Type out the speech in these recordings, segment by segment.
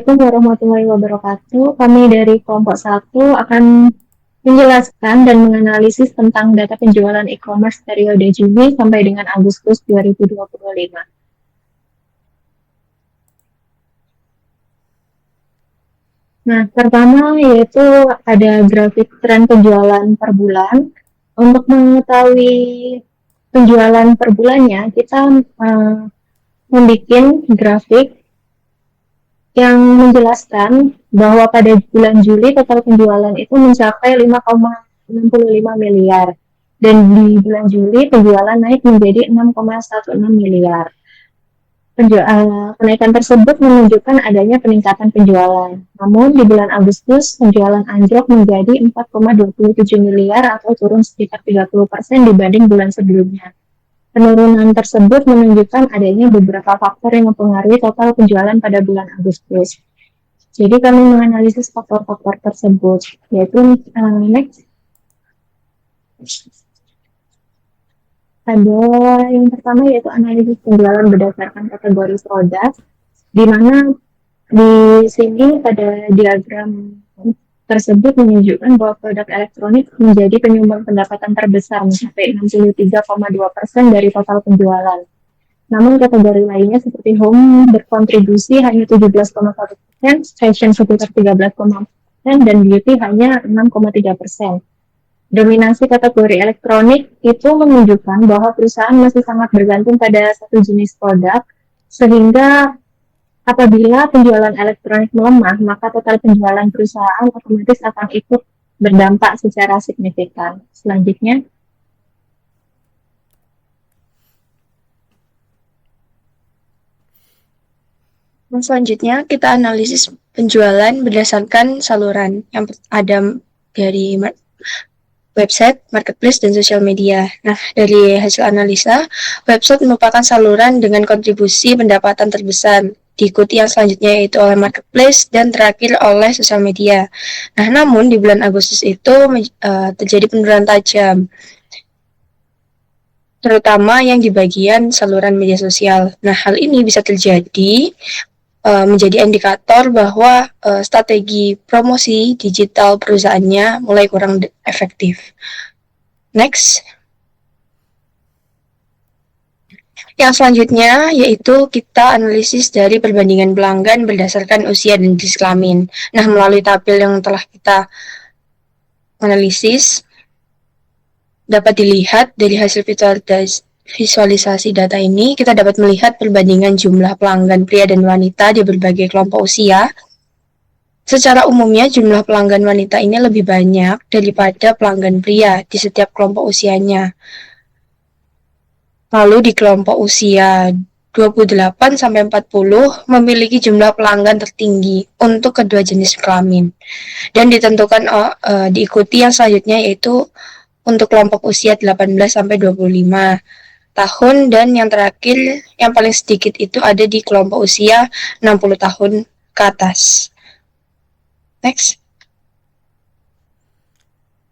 Assalamualaikum warahmatullahi wabarakatuh. Kami dari kelompok 1 akan menjelaskan dan menganalisis tentang data penjualan e-commerce periode Juli sampai dengan Agustus 2025. Nah, pertama yaitu ada grafik tren penjualan per bulan. Untuk mengetahui penjualan per bulannya, kita membuat grafik yang menjelaskan bahwa pada bulan Juli total penjualan itu mencapai 5,65 miliar dan di bulan Juli penjualan naik menjadi 6,16 miliar. Kenaikan tersebut menunjukkan adanya peningkatan penjualan. Namun di bulan Agustus penjualan anjlok menjadi 4,27 miliar atau turun sekitar 30% dibanding bulan sebelumnya. Penurunan tersebut menunjukkan adanya beberapa faktor yang mempengaruhi total penjualan pada bulan Agustus. Jadi kami menganalisis faktor-faktor tersebut, yaitu next. Ada yang pertama yaitu analisis penjualan berdasarkan kategori produk, di mana di sini pada diagram tersebut menunjukkan bahwa produk elektronik menjadi penyumbang pendapatan terbesar mencapai 63,2% dari total penjualan. Namun kategori lainnya seperti home berkontribusi hanya 17,1%, fashion sekitar 13,4%, dan beauty hanya 6,3%. Dominasi kategori elektronik itu menunjukkan bahwa perusahaan masih sangat bergantung pada satu jenis produk, sehingga apabila penjualan elektronik melemah, maka total penjualan perusahaan otomatis akan ikut berdampak secara signifikan. Selanjutnya, selanjutnya kita analisis penjualan berdasarkan saluran yang ada dari website, marketplace, dan sosial media. Nah, dari hasil analisa, website merupakan saluran dengan kontribusi pendapatan terbesar, diikuti yang selanjutnya yaitu oleh marketplace dan terakhir oleh sosial media. Nah, namun di bulan Agustus itu terjadi penurunan tajam, terutama yang di bagian saluran media sosial. Nah, hal ini bisa terjadi menjadi indikator bahwa strategi promosi digital perusahaannya mulai kurang efektif. Next. Yang selanjutnya yaitu kita analisis dari perbandingan pelanggan berdasarkan usia dan jenis kelamin. Nah, melalui tabel yang telah kita analisis, dapat dilihat dari hasil visualisasi data ini, kita dapat melihat perbandingan jumlah pelanggan pria dan wanita di berbagai kelompok usia. Secara umumnya, jumlah pelanggan wanita ini lebih banyak daripada pelanggan pria di setiap kelompok usianya. Lalu di kelompok usia 28-40 memiliki jumlah pelanggan tertinggi untuk kedua jenis kelamin. Dan ditentukan diikuti yang selanjutnya yaitu untuk kelompok usia 18-25 tahun, dan yang terakhir yang paling sedikit itu ada di kelompok usia 60 tahun ke atas. Next.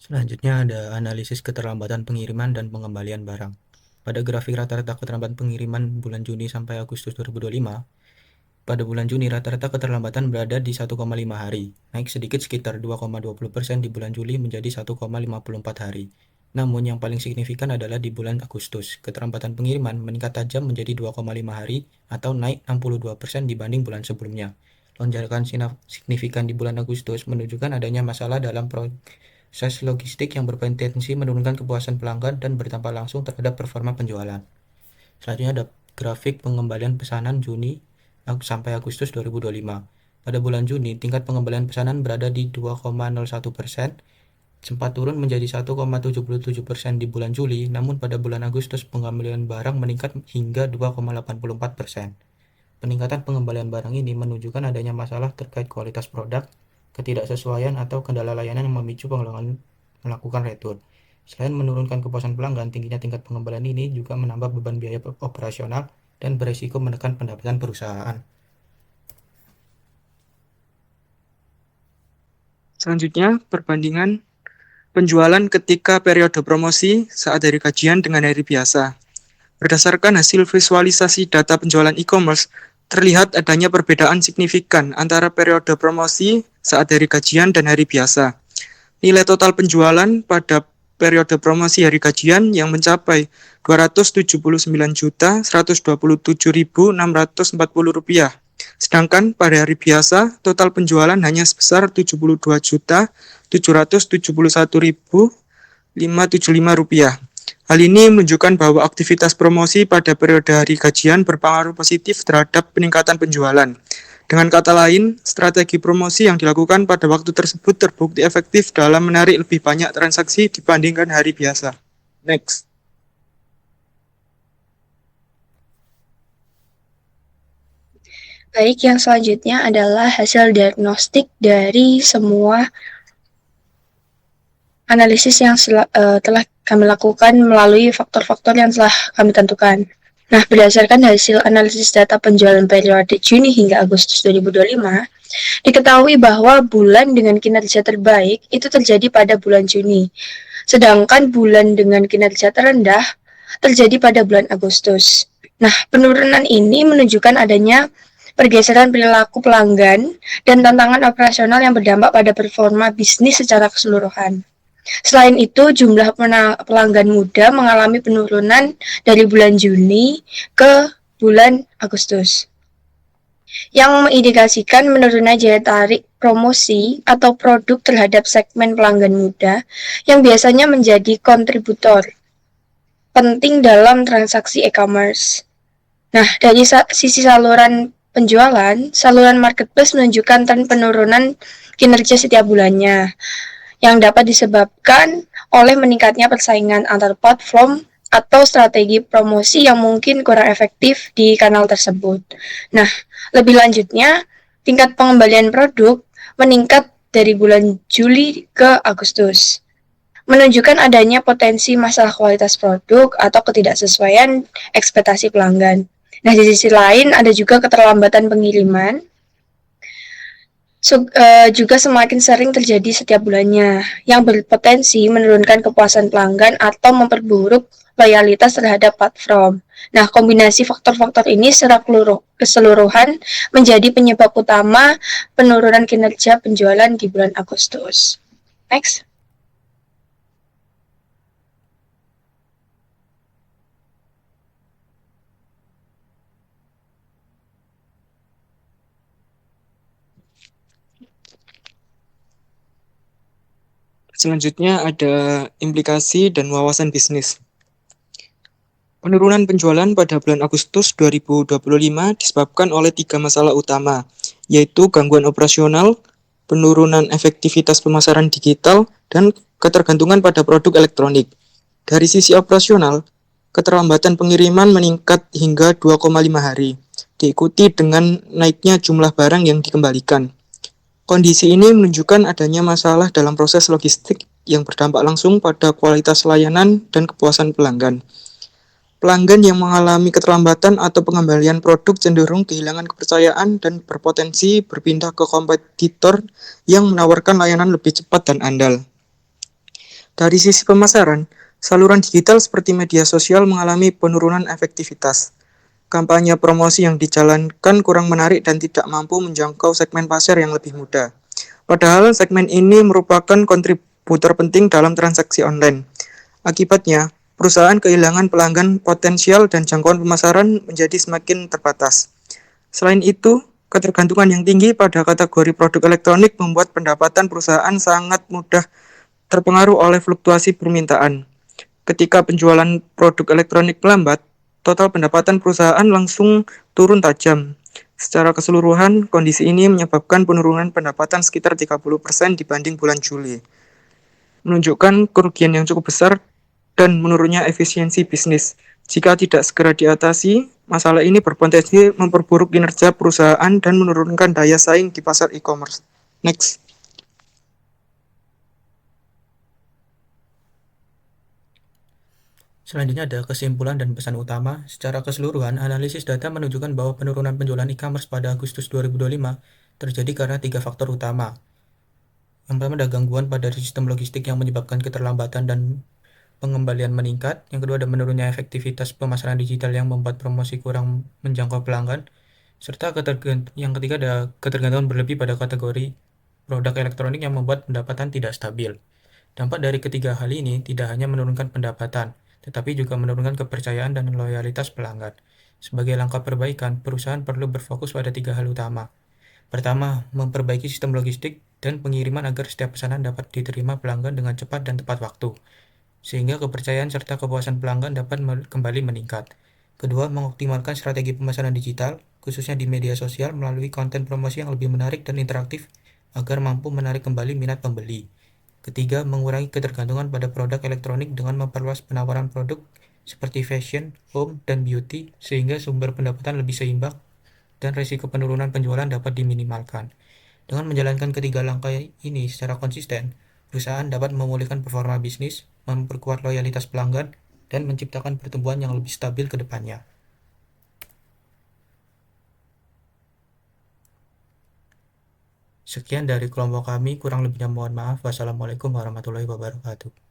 Selanjutnya ada analisis keterlambatan pengiriman dan pengembalian barang. Pada grafik rata-rata keterlambatan pengiriman bulan Juni sampai Agustus 2025, pada bulan Juni rata-rata keterlambatan berada di 1,5 hari, naik sedikit sekitar 2,20% di bulan Juli menjadi 1,54 hari. Namun yang paling signifikan adalah di bulan Agustus, keterlambatan pengiriman meningkat tajam menjadi 2,5 hari atau naik 62% dibanding bulan sebelumnya. Lonjakan signifikan di bulan Agustus menunjukkan adanya masalah dalam proses logistik yang berpotensi menurunkan kepuasan pelanggan dan berdampak langsung terhadap performa penjualan. Selanjutnya ada grafik pengembalian pesanan Juni sampai Agustus 2025. Pada bulan Juni, tingkat pengembalian pesanan berada di 2,01%, sempat turun menjadi 1,77% di bulan Juli, namun pada bulan Agustus pengembalian barang meningkat hingga 2,84%. Peningkatan pengembalian barang ini menunjukkan adanya masalah terkait kualitas produk, ketidaksesuaian atau kendala layanan yang memicu pelanggan melakukan retur. Selain menurunkan kepuasan pelanggan, tingginya tingkat pengembalian ini juga menambah beban biaya operasional dan berisiko menekan pendapatan perusahaan. Selanjutnya, perbandingan penjualan ketika periode promosi saat hari kajian dengan hari biasa. Berdasarkan hasil visualisasi data penjualan e-commerce terlihat adanya perbedaan signifikan antara periode promosi saat hari gajian dan hari biasa. Nilai total penjualan pada periode promosi hari gajian yang mencapai Rp279.127.640. Sedangkan pada hari biasa, total penjualan hanya sebesar Rp72.771.575. Hal ini menunjukkan bahwa aktivitas promosi pada periode hari gajian berpengaruh positif terhadap peningkatan penjualan. Dengan kata lain, strategi promosi yang dilakukan pada waktu tersebut terbukti efektif dalam menarik lebih banyak transaksi dibandingkan hari biasa. Next. Baik, yang selanjutnya adalah hasil diagnostik dari semua analisis yang telah kami lakukan melalui faktor-faktor yang telah kami tentukan. Nah, berdasarkan hasil analisis data penjualan periode Juni hingga Agustus 2025, diketahui bahwa bulan dengan kinerja terbaik itu terjadi pada bulan Juni, sedangkan bulan dengan kinerja terendah terjadi pada bulan Agustus. Nah, penurunan ini menunjukkan adanya pergeseran perilaku pelanggan dan tantangan operasional yang berdampak pada performa bisnis secara keseluruhan. Selain itu, jumlah pelanggan muda mengalami penurunan dari bulan Juni ke bulan Agustus, yang mengindikasikan menurunnya daya tarik promosi atau produk terhadap segmen pelanggan muda yang biasanya menjadi kontributor penting dalam transaksi e-commerce. Nah, dari sisi saluran penjualan, saluran marketplace menunjukkan tren penurunan kinerja setiap bulannya, yang dapat disebabkan oleh meningkatnya persaingan antar platform atau strategi promosi yang mungkin kurang efektif di kanal tersebut. Nah, lebih lanjutnya, tingkat pengembalian produk meningkat dari bulan Juli ke Agustus, menunjukkan adanya potensi masalah kualitas produk atau ketidaksesuaian ekspektasi pelanggan. Nah, di sisi lain ada juga keterlambatan pengiriman, juga semakin sering terjadi setiap bulannya, yang berpotensi menurunkan kepuasan pelanggan atau memperburuk loyalitas terhadap platform. Nah, kombinasi faktor-faktor ini secara keseluruhan menjadi penyebab utama penurunan kinerja penjualan di bulan Agustus. Next. Selanjutnya ada implikasi dan wawasan bisnis. Penurunan penjualan pada bulan Agustus 2025 disebabkan oleh 3 masalah utama, yaitu gangguan operasional, penurunan efektivitas pemasaran digital, dan ketergantungan pada produk elektronik. Dari sisi operasional, keterlambatan pengiriman meningkat hingga 2,5 hari, diikuti dengan naiknya jumlah barang yang dikembalikan. Kondisi ini menunjukkan adanya masalah dalam proses logistik yang berdampak langsung pada kualitas layanan dan kepuasan pelanggan. Pelanggan yang mengalami keterlambatan atau pengembalian produk cenderung kehilangan kepercayaan dan berpotensi berpindah ke kompetitor yang menawarkan layanan lebih cepat dan andal. Dari sisi pemasaran, saluran digital seperti media sosial mengalami penurunan efektivitas. Kampanye promosi yang dijalankan kurang menarik dan tidak mampu menjangkau segmen pasar yang lebih muda. Padahal segmen ini merupakan kontributor penting dalam transaksi online. Akibatnya, perusahaan kehilangan pelanggan potensial dan jangkauan pemasaran menjadi semakin terbatas. Selain itu, ketergantungan yang tinggi pada kategori produk elektronik membuat pendapatan perusahaan sangat mudah terpengaruh oleh fluktuasi permintaan. Ketika penjualan produk elektronik melambat, total pendapatan perusahaan langsung turun tajam. Secara keseluruhan, kondisi ini menyebabkan penurunan pendapatan sekitar 30% dibanding bulan Juli, menunjukkan kerugian yang cukup besar dan menurunnya efisiensi bisnis. Jika tidak segera diatasi, masalah ini berpotensi memperburuk kinerja perusahaan dan menurunkan daya saing di pasar e-commerce. Next. Selanjutnya ada kesimpulan dan pesan utama. Secara keseluruhan, analisis data menunjukkan bahwa penurunan penjualan e-commerce pada Agustus 2025 terjadi karena 3 faktor utama. Yang pertama ada gangguan pada sistem logistik yang menyebabkan keterlambatan dan pengembalian meningkat. Yang kedua ada menurunnya efektivitas pemasaran digital yang membuat promosi kurang menjangkau pelanggan. Serta yang ketiga ada ketergantungan berlebih pada kategori produk elektronik yang membuat pendapatan tidak stabil. Dampak dari ketiga hal ini tidak hanya menurunkan pendapatan, tetapi juga menurunkan kepercayaan dan loyalitas pelanggan. Sebagai langkah perbaikan, perusahaan perlu berfokus pada 3 hal utama. Pertama, memperbaiki sistem logistik dan pengiriman agar setiap pesanan dapat diterima pelanggan dengan cepat dan tepat waktu, sehingga kepercayaan serta kepuasan pelanggan dapat kembali meningkat. Kedua, mengoptimalkan strategi pemasaran digital, khususnya di media sosial melalui konten promosi yang lebih menarik dan interaktif agar mampu menarik kembali minat pembeli. Ketiga, mengurangi ketergantungan pada produk elektronik dengan memperluas penawaran produk seperti fashion, home, dan beauty sehingga sumber pendapatan lebih seimbang dan risiko penurunan penjualan dapat diminimalkan. Dengan menjalankan ketiga langkah ini secara konsisten, perusahaan dapat memulihkan performa bisnis, memperkuat loyalitas pelanggan, dan menciptakan pertumbuhan yang lebih stabil ke depannya. Sekian dari kelompok kami, kurang lebihnya mohon maaf. Wassalamualaikum warahmatullahi wabarakatuh.